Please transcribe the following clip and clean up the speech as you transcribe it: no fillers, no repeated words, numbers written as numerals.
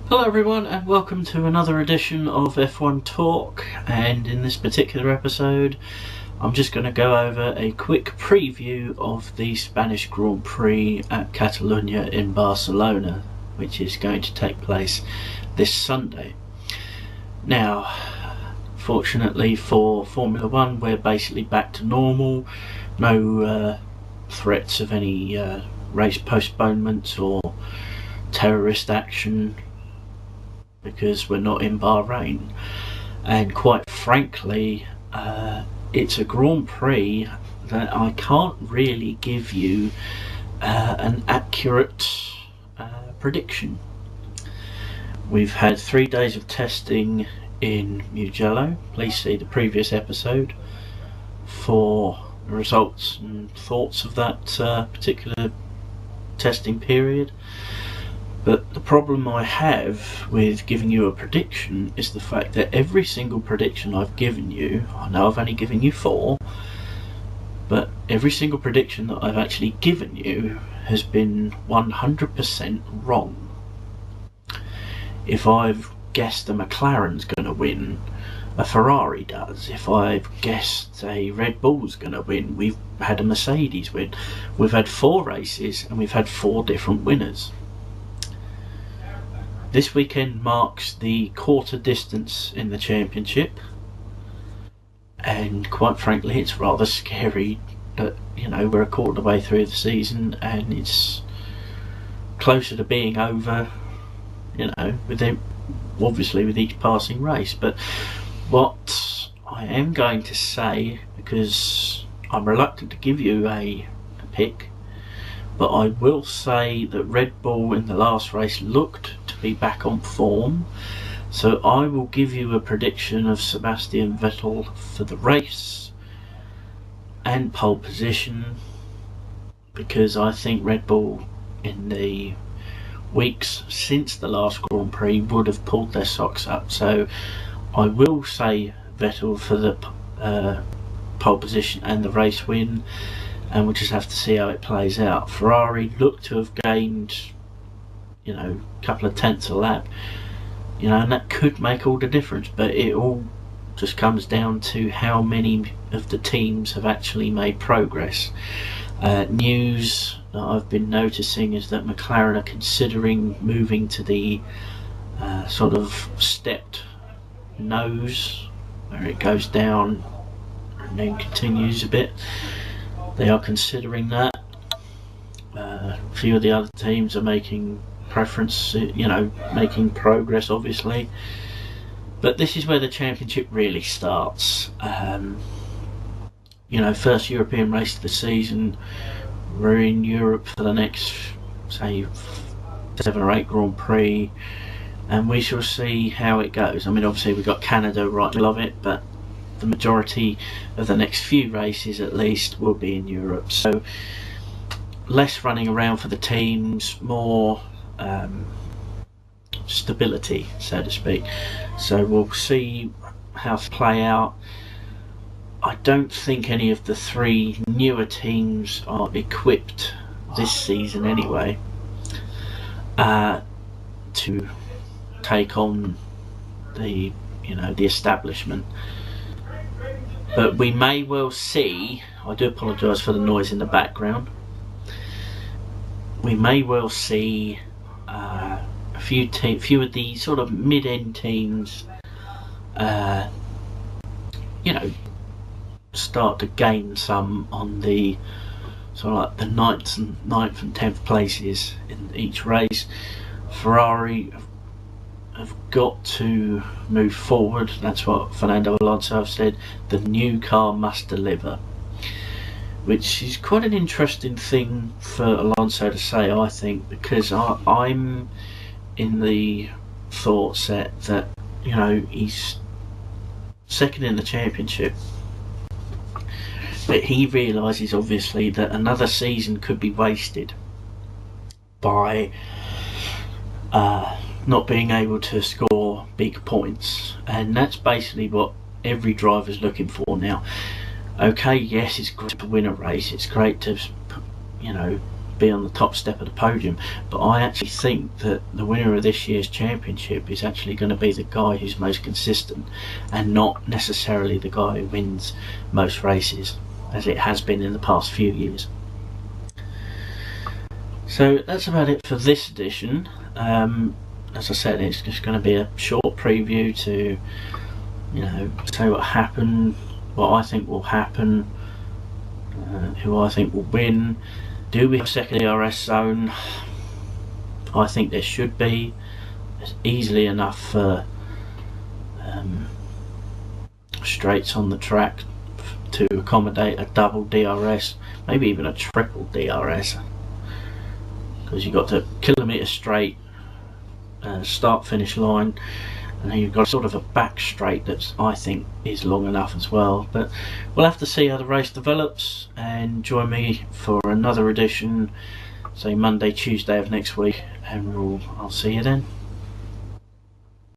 Hello everyone and welcome to another edition of F1 Talk, and in this particular episode I'm just going to go over a quick preview of the Spanish Grand Prix at Catalunya in Barcelona, which is going to take place this Sunday. Now, fortunately for Formula 1, we're basically back to normal. No threats of any race postponements or terrorist action, because we're not in Bahrain. And quite frankly, it's a Grand Prix that I can't really give you an accurate prediction. We've had 3 days of testing in Mugello. Please see the previous episode for the results and thoughts of that particular testing period. But the problem I have with giving you a prediction is the fact that every single prediction I've given you, I know I've only given you 4, but every single prediction that I've actually given you has been 100% wrong. If I've guessed a McLaren's going to win, a Ferrari does. If I've guessed a Red Bull's going to win, we've had a Mercedes win. We've had 4 races and we've had 4 different winners. This weekend marks the quarter distance in the championship, and quite frankly it's rather scary that, you know, we're a quarter of the way through the season and it's closer to being over, you know, obviously with each passing race. But what I am going to say, because I'm reluctant to give you a pick, but I will say that Red Bull in the last race looked to be back on form, so I will give you a prediction of Sebastian Vettel for the race and pole position, because I think Red Bull in the weeks since the last Grand Prix would have pulled their socks up. So I will say Vettel for the pole position and the race win, and we'll just have to see how it plays out. Ferrari look to have gained, you know, a couple of tenths a lap, you know, and that could make all the difference. But it all just comes down to how many of the teams have actually made progress. News that I've been noticing is that McLaren are considering moving to the sort of stepped nose, where it goes down and then continues a bit. They are considering that. A few of the other teams are making making progress, obviously. But this is where the championship really starts. First European race of the season. We're in Europe for the next, say, 7 or 8 Grand Prix, and we shall see how it goes. I mean, obviously we've got Canada right in the middle of it, but the majority of the next few races at least will be in Europe. So less running around for the teams, more stability, so to speak. So we'll see how it play out. I don't think any of the 3 newer teams are equipped this season anyway to take on the establishment. But we may well see, I do apologise for the noise in the background, we may well see a few of the sort of mid-end teams start to gain some on the sort of like the 9th and 10th places in each race. Ferrari have got to move forward. That's what Fernando Alonso said. The new car must deliver, which is quite an interesting thing for Alonso to say, I think, because I'm in the thought set that, you know, he's second in the championship, but he realises obviously that another season could be wasted by not being able to score big points, and that's basically what every driver's looking for now. Okay, yes, it's great to win a race, it's great to, be on the top step of the podium. But I actually think that the winner of this year's championship is actually going to be the guy who's most consistent, and not necessarily the guy who wins most races, as it has been in the past few years. So that's about it for this edition. As I said, it's just going to be a short preview to, you know, say what happened, what I think will happen, who I think will win. Do we have a second DRS zone? I think there should be. There's easily enough straights on the track to accommodate a double DRS, maybe even a triple DRS, because you've got the kilometre straight start finish line, and then you've got sort of a back straight that I think is long enough as well. But we'll have to see how the race develops, and join me for another edition, say Monday, Tuesday of next week, and I'll see you then.